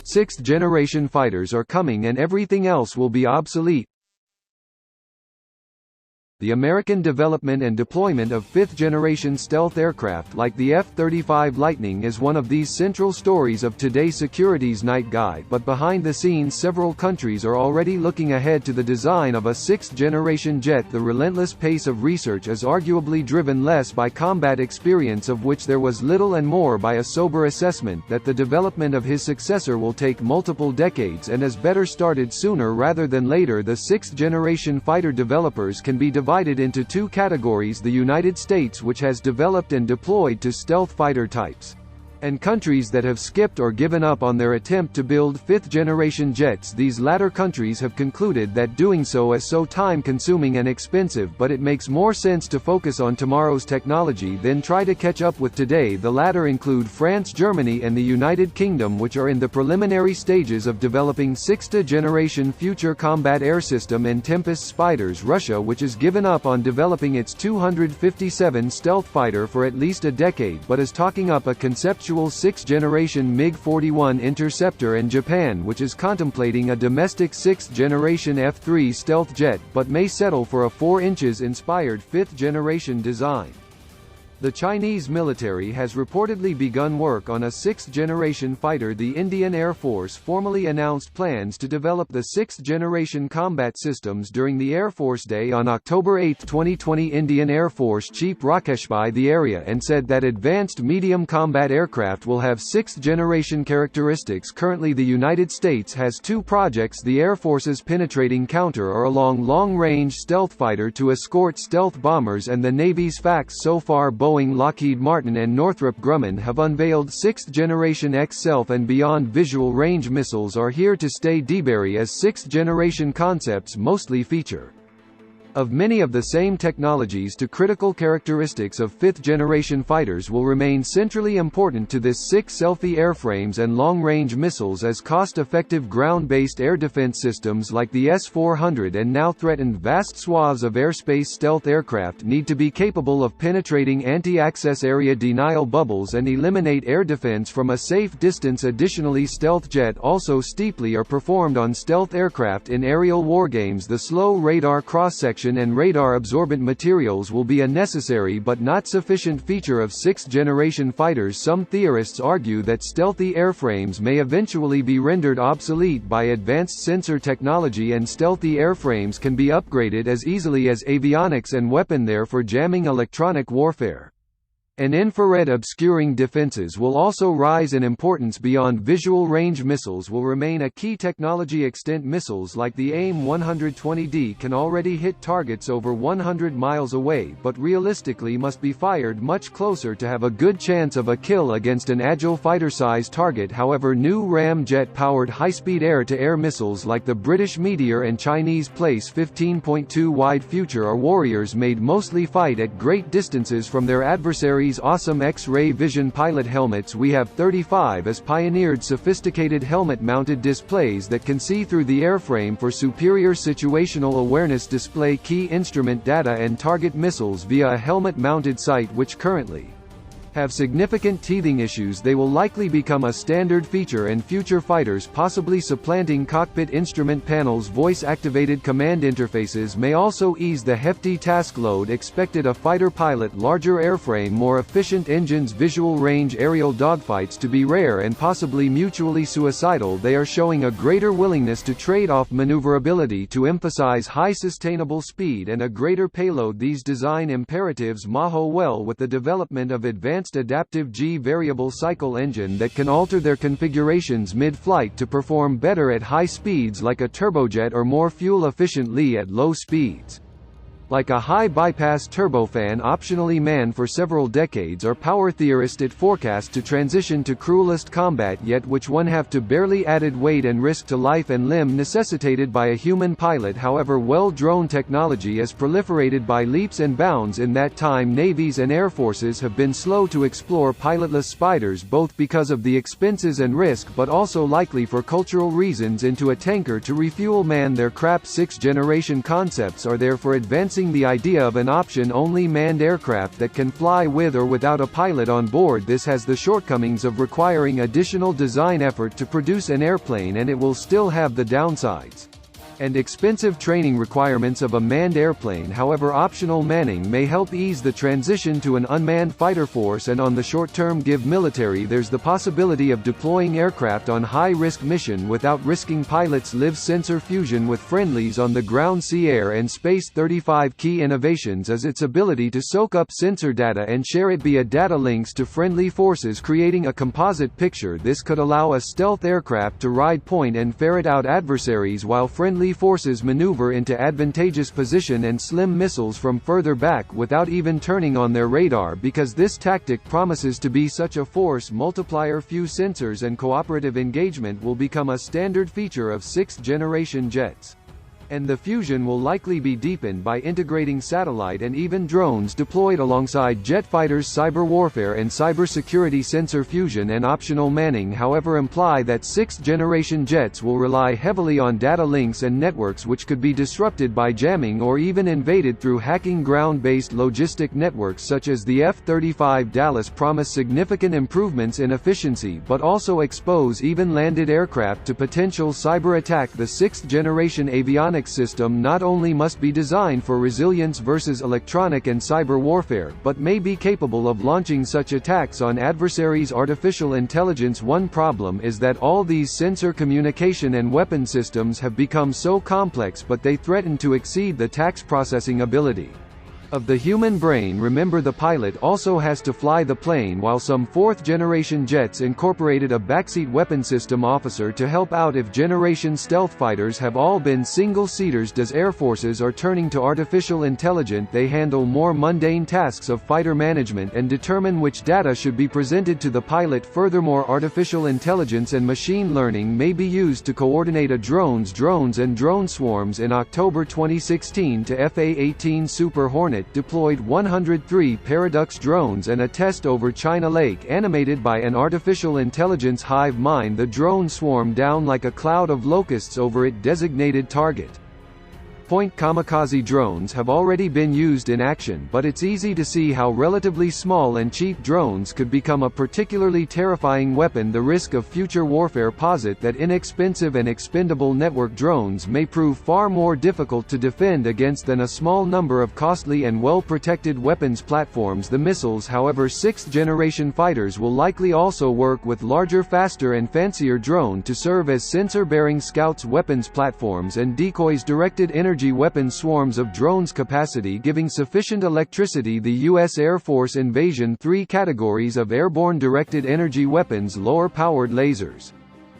Sixth-generation fighters are coming and everything else will be obsolete. The American development and deployment of fifth-generation stealth aircraft like the F-35 Lightning is one of these central stories of today's Securities Night Guide, but behind the scenes several countries are already looking ahead to the design of a sixth-generation jet. The relentless pace of research is arguably driven less by combat experience, of which there was little, and more by a sober assessment that the development of his successor will take multiple decades and is better started sooner rather than later. The sixth-generation fighter developers can be divided into two categories: the United States, which has developed and deployed two stealth fighter types, and countries that have skipped or given up on their attempt to build fifth-generation jets. These latter countries have concluded that doing so is so time-consuming and expensive, but it makes more sense to focus on tomorrow's technology than try to catch up with today. The latter include France, Germany and the United Kingdom, which are in the preliminary stages of developing sixth-generation future combat air system and Tempest Spiders. Russia, which has given up on developing its 257 stealth fighter for at least a decade but is talking up a conceptual sixth-generation MiG-41 interceptor, and Japan, which is contemplating a domestic sixth-generation F-3 stealth jet, but may settle for a 4 inches inspired fifth-generation design. The Chinese military has reportedly begun work on a sixth-generation fighter. The Indian Air Force formally announced plans to develop the sixth-generation combat systems during the Air Force Day on October 8, 2020. Indian Air Force Chief Rakeshbhai the area and said that advanced medium combat aircraft will have sixth-generation characteristics. Currently the United States has two projects: the Air Force's Penetrating Counter or Along Long-Range Stealth Fighter to escort stealth bombers, and the Navy's FACS. So far Boeing, Lockheed Martin and Northrop Grumman have unveiled sixth-generation X-Self and Beyond Visual Range missiles are here to stay. DBARI as sixth-generation concepts mostly feature of many of the same technologies to critical characteristics of fifth-generation fighters will remain centrally important to this six-selfie airframes and long-range missiles as cost-effective ground-based air defense systems like the S-400 and now threatened vast swaths of airspace. Stealth aircraft need to be capable of penetrating anti-access area denial bubbles and eliminate air defense from a safe distance. Additionally, stealth jet also steeply are performed on stealth aircraft in aerial wargames. The slow radar cross-section and radar-absorbent materials will be a necessary but not sufficient feature of sixth-generation fighters. Some theorists argue that stealthy airframes may eventually be rendered obsolete by advanced sensor technology, and stealthy airframes can be upgraded as easily as avionics and weapon there for jamming electronic warfare. And infrared obscuring defenses will also rise in importance. Beyond visual range missiles will remain a key technology. Extent missiles like the AIM-120D can already hit targets over 100 miles away, but realistically must be fired much closer to have a good chance of a kill against an agile fighter-sized target. However, new ramjet-powered high-speed air-to-air missiles like the British Meteor and Chinese Place 15.2 Wide Future are warriors made mostly fight at great distances from their adversaries. Awesome X-ray vision pilot helmets. We have 35 has pioneered sophisticated helmet-mounted displays that can see through the airframe for superior situational awareness. Display key instrument data and target missiles via a helmet-mounted sight, which currently have significant teething issues. They will likely become a standard feature in future fighters, possibly supplanting cockpit instrument panels. Voice-activated command interfaces may also ease the hefty task load expected of fighter pilot. Larger airframe, more efficient engines. Visual range. Aerial dogfights to be rare and possibly mutually suicidal. They are showing a greater willingness to trade off maneuverability to emphasize high sustainable speed and a greater payload. These design imperatives maho well with the development of advanced adaptive G-variable cycle engine that can alter their configurations mid-flight to perform better at high speeds like a turbojet or more fuel-efficiently at low speeds. Like a high-bypass turbofan optionally manned for several decades, or power theorist it forecast to transition to cruelest combat yet which one have to barely added weight and risk to life and limb necessitated by a human pilot. However, drone technology has proliferated by leaps and bounds in that time. Navies and air forces have been slow to explore pilotless spiders, both because of the expenses and risk but also likely for cultural reasons. Into a tanker to refuel man their craft. Sixth-generation concepts are there for advancing discussing the idea of an option-only manned aircraft that can fly with or without a pilot on board. This has the shortcomings of requiring additional design effort to produce an airplane, and it will still have the downsides and expensive training requirements of a manned airplane. However, optional manning may help ease the transition to an unmanned fighter force, and on the short term give military there's the possibility of deploying aircraft on high-risk mission without risking pilots. Live sensor fusion with friendlies on the ground. Sea, Air and Space 35 key innovations is its ability to soak up sensor data and share it via data links to friendly forces, creating a composite picture. This could allow a stealth aircraft to ride point and ferret out adversaries while friendly forces maneuver into advantageous position and slim missiles from further back without even turning on their radar. Because this tactic promises to be such a force multiplier, few sensors and cooperative engagement will become a standard feature of sixth-generation jets. And the fusion will likely be deepened by integrating satellite and even drones deployed alongside jet fighters. Cyber warfare and cybersecurity. Sensor fusion and optional manning, however, imply that sixth-generation jets will rely heavily on data links and networks, which could be disrupted by jamming or even invaded through hacking. Ground-based logistic networks such as the F-35 Dallas promise significant improvements in efficiency, but also expose even landed aircraft to potential cyber attack. The sixth-generation avionics system not only must be designed for resilience versus electronic and cyber warfare, but may be capable of launching such attacks on adversaries' artificial intelligence. One problem is that all these sensor communication and weapon systems have become so complex, but they threaten to exceed the task processing ability of the human brain. Remember, the pilot also has to fly the plane, while some fourth-generation jets incorporated a backseat weapon system officer to help out if generation stealth fighters have all been single-seaters. As air forces are turning to artificial intelligence, they handle more mundane tasks of fighter management and determine which data should be presented to the pilot. Furthermore, artificial intelligence and machine learning may be used to coordinate a drones and drone swarms. In October 2016, to FA-18 Super Hornet deployed 103 Paradox drones and a test over China Lake animated by an artificial intelligence hive mind. The drone swarmed down like a cloud of locusts over its designated target point. Kamikaze drones have already been used in action, but it's easy to see how relatively small and cheap drones could become a particularly terrifying weapon. The risk of future warfare posit that inexpensive and expendable network drones may prove far more difficult to defend against than a small number of costly and well-protected weapons platforms. The missiles, however, sixth-generation fighters will likely also work with larger, faster and fancier drone to serve as sensor-bearing scouts, weapons platforms and decoys. Directed energy weapon swarms of drones capacity giving sufficient electricity. The U.S. Air Force Invasion. 3 categories of airborne directed energy weapons. Lower-powered lasers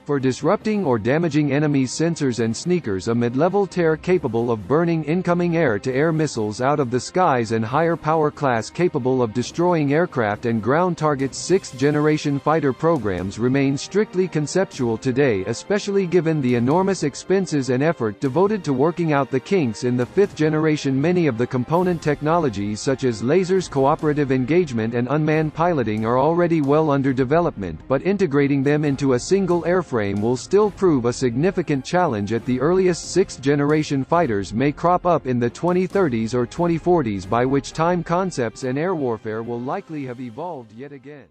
for disrupting or damaging enemies' sensors and sneakers, a mid-level tear capable of burning incoming air-to-air missiles out of the skies, and higher power class capable of destroying aircraft and ground targets. Sixth-generation fighter programs remain strictly conceptual today, especially given the enormous expenses and effort devoted to working out the kinks in the fifth generation. Many of the component technologies such as lasers, cooperative engagement and unmanned piloting are already well under development, but integrating them into a single airframe will still prove a significant challenge. At the earliest, sixth-generation fighters may crop up in the 2030s or 2040s, by which time concepts and air warfare will likely have evolved yet again.